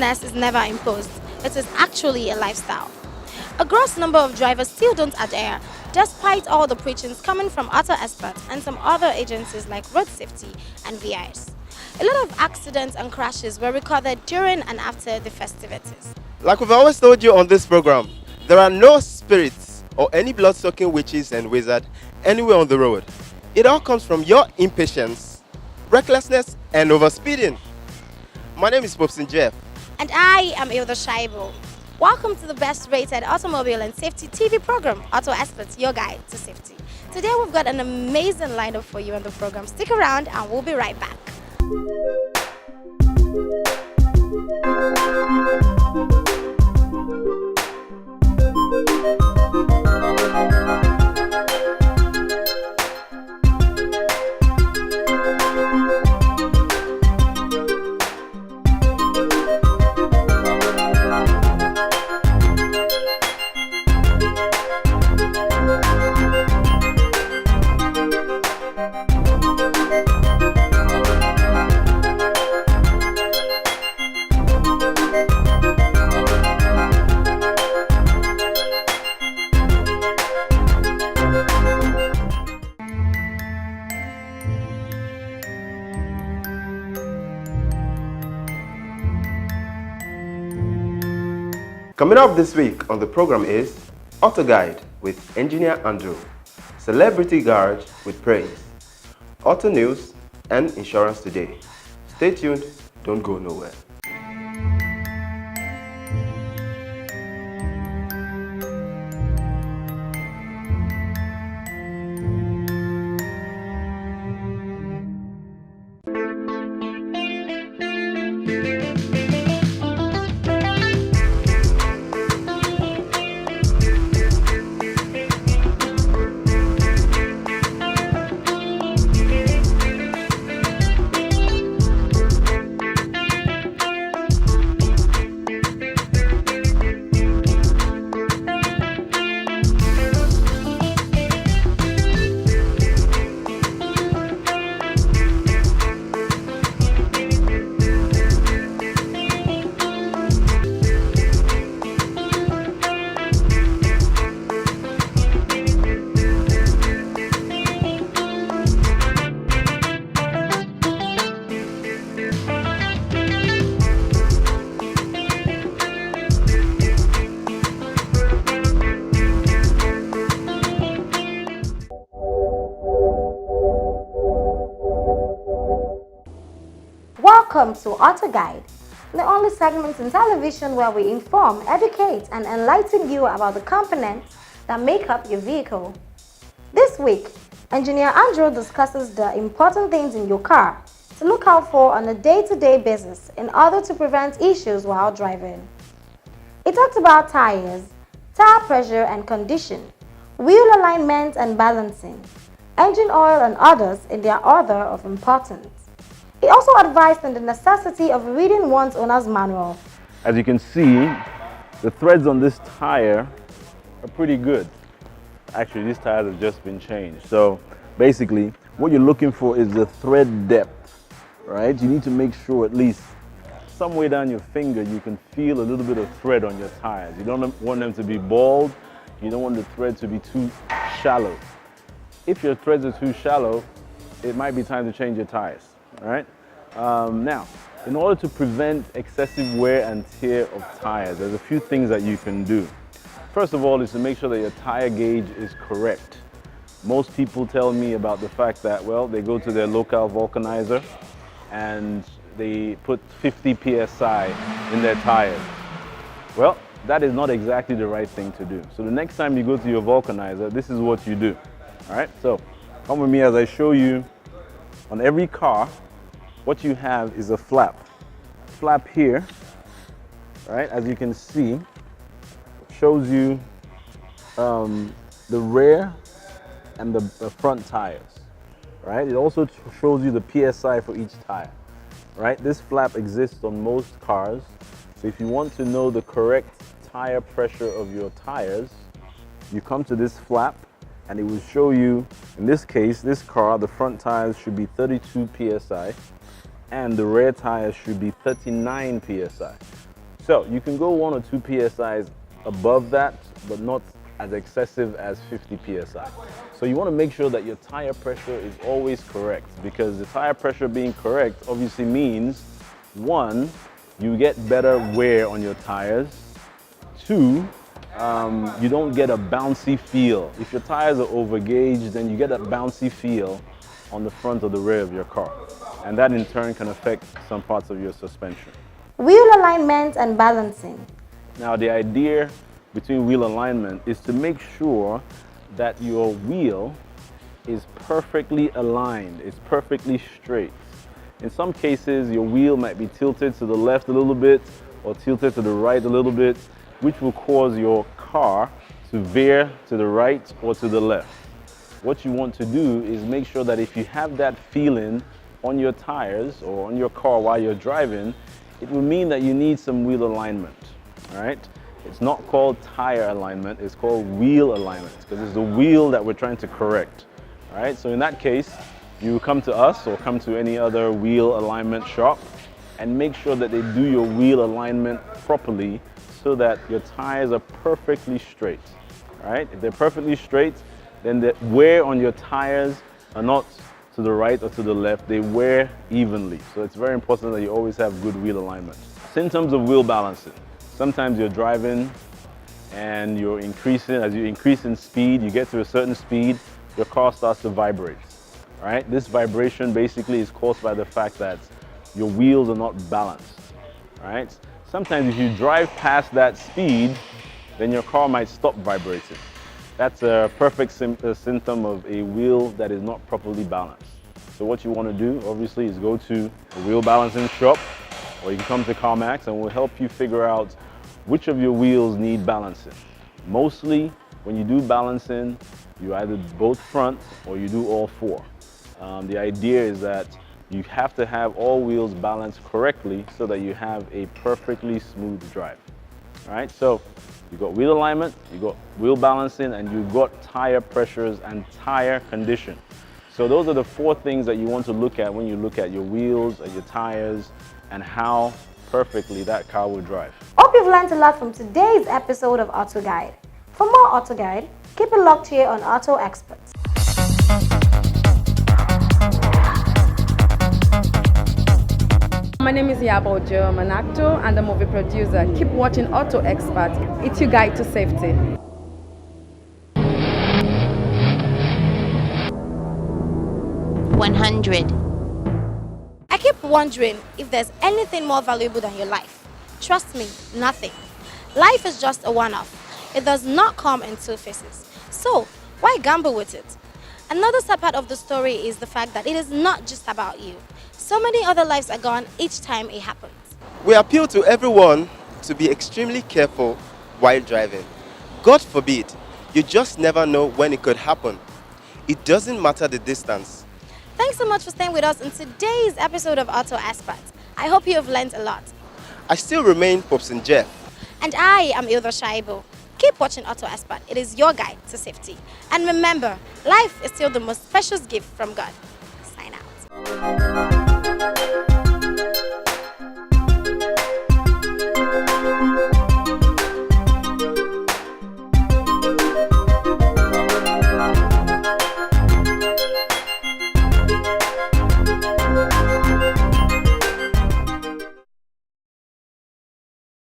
fitness is never imposed, it is actually a lifestyle. A gross number of drivers still don't adhere, despite all the preachings coming from auto experts and some other agencies like Road Safety and VIS. A lot of accidents and crashes were recorded during and after the festivities. Like we've always told you on this program, there are no spirits or any blood-sucking witches and wizards anywhere on the road. It all comes from your impatience, recklessness, and overspeeding. My name is Popsin Jeff. And I am Ilda Shaibo. Welcome to the best rated automobile and safety TV program, Auto Experts, your guide to safety. Today we've got an amazing lineup for you on the program. Stick around and we'll be right back. Coming up this week on the program is Auto Guide with Engineer Andrew, Celebrity Garage with Praise, Auto News, and Insurance Today. Stay tuned, don't go nowhere. Welcome to Auto Guide, the only segment in television where we inform, educate, and enlighten you about the components that make up your vehicle. This week, Engineer Andrew discusses the important things in your car to look out for on a day-to-day basis in order to prevent issues while driving. He talked about tires, tire pressure and condition, wheel alignment and balancing, engine oil and others in their order of importance. He also advised on the necessity of reading one's owner's manual. As you can see, the threads on this tire are pretty good. Actually, these tires have just been changed. So basically, what you're looking for is the thread depth, right? You need to make sure at least somewhere down your finger you can feel a little bit of thread on your tires. You don't want them to be bald. You don't want the thread to be too shallow. If your threads are too shallow, it might be time to change your tires. All right. Now, in order to prevent excessive wear and tear of tires, there's a few things that you can do. First of all is to make sure that your tire gauge is correct. Most people tell me about the fact that, well, they go to their local vulcanizer and they put 50 psi in their tires. Well, that is not exactly the right thing to do. So the next time you go to your vulcanizer, this is what you do. All right. So come with me as I show you. On every car, what you have is a flap. Flap here, right? As you can see, shows you the rear and the front tires, right? It also shows you the PSI for each tire, right? This flap exists on most cars. So if you want to know the correct tire pressure of your tires, you come to this flap and it will show you, in this case, this car, the front tires should be 32 PSI and the rear tires should be 39 PSI. So you can go 1 or 2 psi's above that, but not as excessive as 50 psi. So you want to make sure that your tire pressure is always correct, because the tire pressure being correct obviously means, 1, you get better wear on your tires. 2, you don't get a bouncy feel. If your tires are overgauged, then you get that bouncy feel on the front or the rear of your car. And that in turn can affect some parts of your suspension. Wheel alignment and balancing. Now the idea between wheel alignment is to make sure that your wheel is perfectly aligned, it's perfectly straight. In some cases, your wheel might be tilted to the left a little bit or tilted to the right a little bit, which will cause your car to veer to the right or to the left. What you want to do is make sure that if you have that feeling on your tires or on your car while you're driving, it will mean that you need some wheel alignment, all right? It's not called tire alignment, it's called wheel alignment, because it's the wheel that we're trying to correct, all right? So in that case, you come to us or come to any other wheel alignment shop and make sure that they do your wheel alignment properly so that your tires are perfectly straight, all right? If they're perfectly straight, then the wear on your tires are not to the right or to the left, they wear evenly. So it's very important that you always have good wheel alignment. Symptoms of wheel balancing. Sometimes you're driving and you're increasing, as you increase in speed, you get to a certain speed, your car starts to vibrate, right? This vibration basically is caused by the fact that your wheels are not balanced, right? Sometimes if you drive past that speed, then your car might stop vibrating. That's a perfect symptom of a wheel that is not properly balanced. So what you want to do, obviously, is go to a wheel balancing shop, or you can come to CarMax and we'll help you figure out which of your wheels need balancing. Mostly, when you do balancing, you either both front or you do all 4. The idea is that you have to have all wheels balanced correctly so that you have a perfectly smooth drive. All right, so you got wheel alignment, you got wheel balancing, and you got tire pressures and tire condition. So those are the 4 things that you want to look at when you look at your wheels, or your tires, and how perfectly that car will drive. Hope you've learned a lot from today's episode of Auto Guide. For more Auto Guide, keep it locked here on Auto Experts. My name is Yabo Jo. I'm an actor and a movie producer. Keep watching Auto Expert. It's your guide to safety. I keep wondering if there's anything more valuable than your life. Trust me, nothing. Life is just a one-off. It does not come in 2 phases. So, why gamble with it? Another sad part of the story is the fact that it is not just about you. So many other lives are gone each time it happens. We appeal to everyone to be extremely careful while driving. God forbid, you just never know when it could happen. It doesn't matter the distance. Thanks so much for staying with us in today's episode of Auto Expert. I hope you have learned a lot. I still remain Popsin Jeff. And I am Ilda Shaibu. Keep watching Auto Expert. It is your guide to safety. And remember, life is still the most precious gift from God. Sign out.